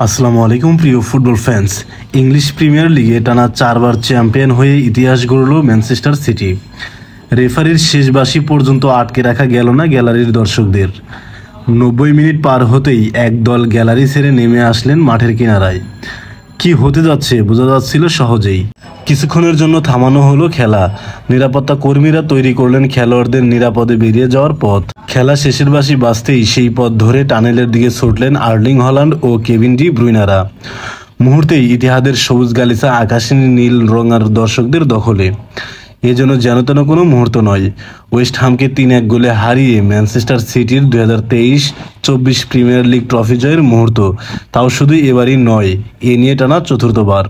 আসসালামু আলাইকুম প্রিয় ফুটবল ফ্যান্স। ইংলিশ প্রিমিয়ার লিগে টানা 4বার চ্যাম্পিয়ন হয়ে ইতিহাস গড়ল ম্যানচেস্টার সিটি। রেফারির শেষ বাঁশি পর্যন্ত আটকে রাখা গেল না গ্যালারির দর্শকদের। 90 মিনিট পার হতেই একদল গ্যালারি ছেড়ে নেমে আসলেন মাঠের কিনারায়। কি হতে যাচ্ছে বোঝা যাচ্ছিল সহজেই। কিছুক্ষণের জন্য থামানো হলো খেলা। নিরাপত্তা কর্মীরা তৈরি করলেন খেলোয়াড়দের নিরাপদে বেরিয়ে যাওয়ার পথ। খেলা শেষের বাঁশি বাজতেই সেই পথ ধরে টানেলের দিকে ছুটলেন আর্লিং হল্যান্ড ও কেভিন ডি ব্রুইনারা। মুহূর্তেই ইতিহাদের সবুজ গালিচা আকাশী নীল রঙার দর্শকদের দখলে। এ যেন যেন কোনো মুহূর্ত নয়। ওয়েস্ট হামকে 3-1 গোলে হারিয়ে ম্যানচেস্টার সিটির 2023-24 প্রিমিয়ার লিগ ট্রফি জয়ের মুহূর্ত। তাও শুধু এবারই নয়, এ নিয়ে টানা চতুর্থবার।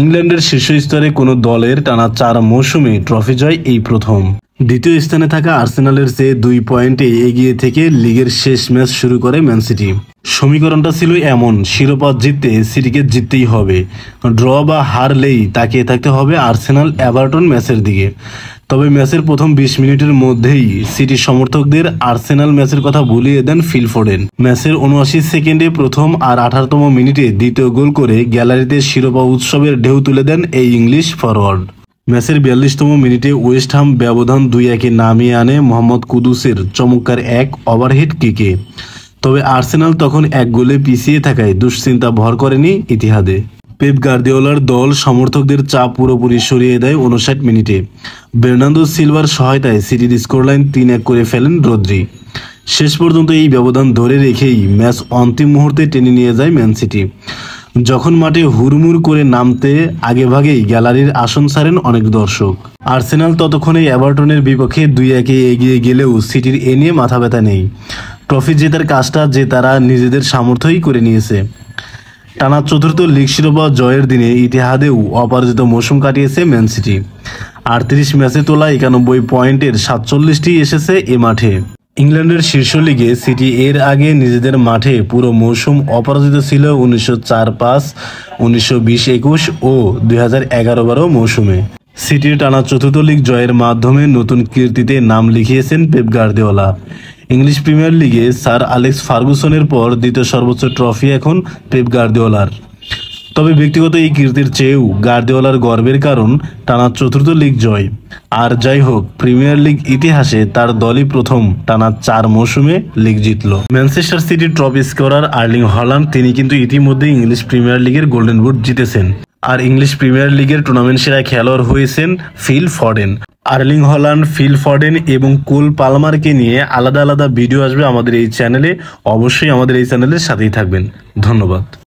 ইংল্যান্ডের শীর্ষ স্তরে কোনো দলের টানা 4 মৌসুমে ট্রফি জয় এই প্রথম। দ্বিতীয় স্থানে থাকা আর্সেনালের চেয়ে 2 পয়েন্টে এগিয়ে থেকে লিগের শেষ ম্যাচ শুরু করে ম্যান সিটি। সমীকরণটা ছিল এমন, শিরোপা জিততে সিটিকে জিততেই হবে, ড্র বা হারলেই তাকিয়ে থাকতে হবে আর্সেনাল এভারটন ম্যাচের দিকে। তবে ম্যাচের প্রথম 20 মিনিটের মধ্যেই সিটি সমর্থকদের আর্সেনাল ম্যাচের কথা ভুলিয়ে দেন ফিল ফোডেন। ম্যাচের 79 সেকেন্ডে প্রথম আর 18তম মিনিটে দ্বিতীয় গোল করে গ্যালারিতে শিরোপা উৎসবের ঢেউ তুলে দেন এই ইংলিশ ফরওয়ার্ড। ম্যাচের 42তম মিনিটে ওয়েস্ট হাম ব্যবধান 2-1-এ নামিয়ে আনে মোহাম্মদ কুদুসের চমৎকার এক ওভারহেড কিকে। তবে আর্সেনাল তখন 1 গোলে পিছিয়ে থাকায় দুশ্চিন্তা ভর করেনি ইতিহাদে। পেপ গার্দিওলার দল সমর্থকদের চাপ পুরোপুরি সরিয়ে দেয় 59 মিনিটে। বের্নার্দো সিলভার সহায়তায় সিটির স্কোরলাইন 3-1 করে ফেলেন রদ্রি। শেষ পর্যন্ত এই ব্যবধান ধরে রেখেই ম্যাচ অন্তিম মুহূর্তে টেনে নিয়ে যায় ম্যান সিটি। যখন মাঠে হুড়মুড় করে নামতে আগেভাগেই গ্যালারির আসন ছাড়েন অনেক দর্শক। আর্সেনাল ততক্ষণে এভারটনের বিপক্ষে 2-1-এ এগিয়ে গেলেও সিটির এ নিয়ে মাথা ব্যথা নেই। ট্রফি জেতার কাজটা যে তারা নিজেদের সামর্থ্যই করে নিয়েছে। টানা চতুর্থ লিগ শিরোপা জয়ের দিনে ইতিহাদেও অপরাজিত মৌসুম কাটিয়েছে ম্যান সিটি। 38 ম্যাচে তোলা 91 পয়েন্টের 47টি এসেছে এ মাঠে। ইংল্যান্ডের শীর্ষ লিগে সিটি এর আগে নিজেদের মাঠে পুরো মৌসুম অপরাজিত ছিল 1904-05, 1920-21 ও 2011-12 মৌসুমে। সিটির টানা চতুর্থ লিগ জয়ের মাধ্যমে নতুন কীর্তিতে নাম লিখিয়েছেন পেপ গার্দিওলা। ইংলিশ প্রিমিয়ার লিগে স্যার অ্যালেক্স ফার্গুসনের পর দ্বিতীয় সর্বোচ্চ ট্রফি এখন পেপ গার্দিওলার। তবে ব্যক্তিগত এই কীর্তির চেয়েও গার্দিওলার গর্বের কারণ টানা চতুর্থ লিগ জয়। আর যাই হোক, প্রিমিয়ার লিগ ইতিহাসে তার দলই প্রথম টানা 4 মৌসুমে লিগ জিতল। ম্যানচেস্টার সিটির টপ স্কোরার আর্লিং হল্যান্ড তিনি কিন্তু ইতিমধ্যে ইংলিশ প্রিমিয়ার লিগের গোল্ডেন বুট জিতেছেন। আর ইংলিশ প্রিমিয়ার লিগের টুর্নামেন্ট সেরা খেলোয়াড় হয়েছেন Phil Foden. Erling Haaland, Phil Foden এবং কোল পালমারকে নিয়ে আলাদা আলাদা ভিডিও আসবে আমাদের এই চ্যানেলে। অবশ্যই আমাদের এই চ্যানেলের সাথেই থাকবেন। ধন্যবাদ।